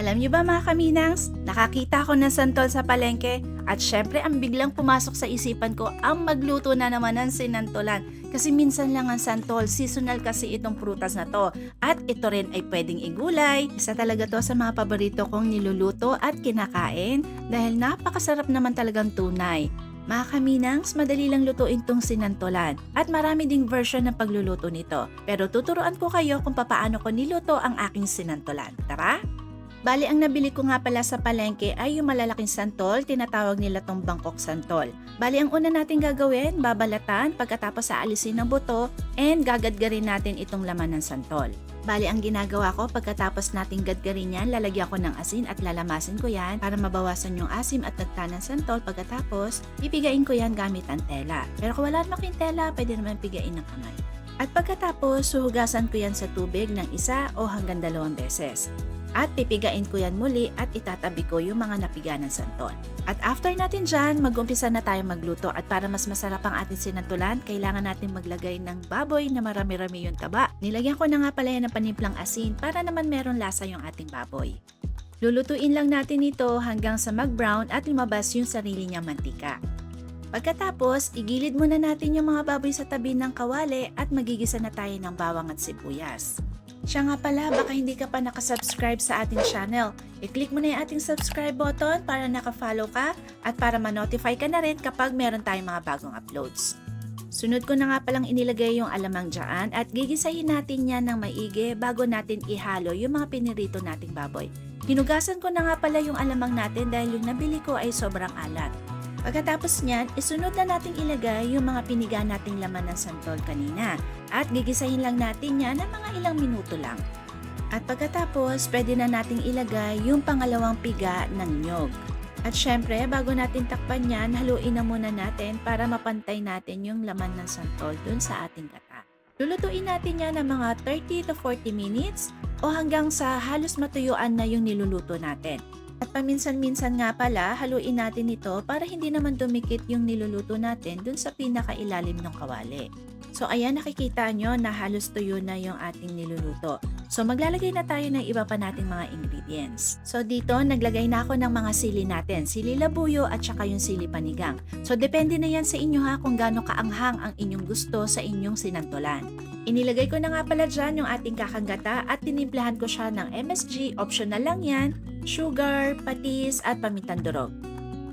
Alam niyo ba mga kaminangs, nakakita ko ng santol sa palengke at syempre ang biglang pumasok sa isipan ko ang magluto na naman ng sinantolan. Kasi minsan lang ang santol, seasonal kasi itong prutas na to. At ito rin ay pwedeng igulay. Isa talaga to sa mga paborito kong niluluto at kinakain dahil napakasarap naman talagang tunay. Mga kaminangs, madali lang lutuin tong sinantolan at marami ding version ng pagluluto nito. Pero tuturuan ko kayo kung paano ko niluto ang aking sinantolan. Tara! Bali, ang nabili ko nga pala sa palengke ay yung malalaking santol, tinatawag nila tong Bangkok santol. Bali, ang una natin gagawin, babalatan pagkatapos aalisin ng buto and gagadgarin natin itong laman ng santol. Bali, ang ginagawa ko pagkatapos nating gadgarin yan, lalagyan ko ng asin at lalamasin ko yan para mabawasan yung asim at tagta ng santol. Pagkatapos, pipigain ko yan gamit ang tela. Pero kung wala naman kayong tela, pwede naman pigain ng kamay. At pagkatapos, suhugasan ko yan sa tubig ng 1 o hanggang 2 beses. At pipigain ko yan muli at itatabi ko yung mga napiga ng santol. At after natin dyan, mag-umpisa na tayo magluto. At para mas masarap ang ating sinantolan, kailangan natin maglagay ng baboy na marami-rami yung taba. Nilagyan ko na nga pala yan ng panimplang asin para naman meron lasa yung ating baboy. Lulutuin lang natin ito hanggang sa mag-brown at lumabas yung sarili niyang mantika. Pagkatapos, igilid muna natin yung mga baboy sa tabi ng kawali at magigisa na tayo ng bawang at sibuyas. Siya nga pala, baka hindi ka pa nakasubscribe sa ating channel. I-click mo na yung ating subscribe button para nakafollow ka at para ma-notify ka na rin kapag meron tayong mga bagong uploads. Sunod ko na nga palang inilagay yung alamang dyan at gigisahin natin yan ng maigi bago natin ihalo yung mga pinirito nating baboy. Hinugasan ko na nga pala yung alamang natin dahil yung nabili ko ay sobrang alat. Pagkatapos niyan, isunod na nating ilagay yung mga piniga nating laman ng santol kanina at gigisahin lang natin yan ng mga ilang minuto lang. At pagkatapos, pwede na nating ilagay yung pangalawang piga ng niyog. At syempre, bago natin takpan yan, haluin na muna natin para mapantay natin yung laman ng santol dun sa ating gata. Lulutuin natin yan ng mga 30 to 40 minutes o hanggang sa halos matuyuan na yung niluluto natin. At paminsan-minsan nga pala, haluin natin ito para hindi naman dumikit yung niluluto natin dun sa pinakailalim ng kawali. So ayan, nakikita nyo na halos tuyo na yung ating niluluto. So maglalagay na tayo ng iba pa nating mga ingredients. So dito, naglagay na ako ng mga sili natin. Sili labuyo at saka yung sili panigang. So depende na yan sa inyo ha kung gaano kaanghang ang inyong gusto sa inyong sinantolan. Inilagay ko na nga pala dyan yung ating kakanggata at tinimplahan ko siya ng MSG, optional lang yan, sugar, patis at pamintang durog.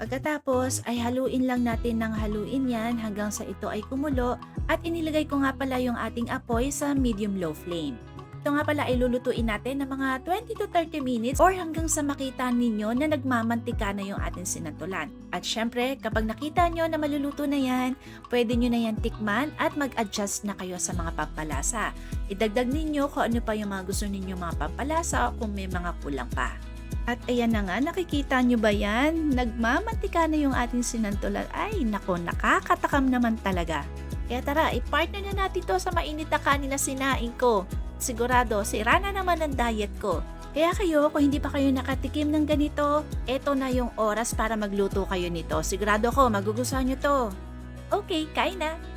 Pagkatapos ay haluin lang natin ng haluin yan hanggang sa ito ay kumulo at inilagay ko nga pala yung ating apoy sa medium-low flame. Ito nga pala ay lulutuin natin ng mga 20 to 30 minutes or hanggang sa makita ninyo na nagmamantika na yung ating sinantolan. At syempre, kapag nakita nyo na maluluto na yan, pwede nyo na yan tikman at mag-adjust na kayo sa mga pampalasa. Idagdag ninyo kung ano pa yung mga gusto ninyo mga pampalasa o kung may mga kulang pa. At ayan na nga, nakikita nyo ba yan? Nagmamantika na yung ating sinantolan. Ay, nako, nakakatakam naman talaga. Kaya tara, i-partner na natin to sa mainit na kanila sinaing ko. Sigurado, sira na naman ang diet ko. Kaya kayo, kung hindi pa kayo nakatikim ng ganito, eto na yung oras para magluto kayo nito. Sigurado ko, magugustuhan nyo to. Okay, kain na!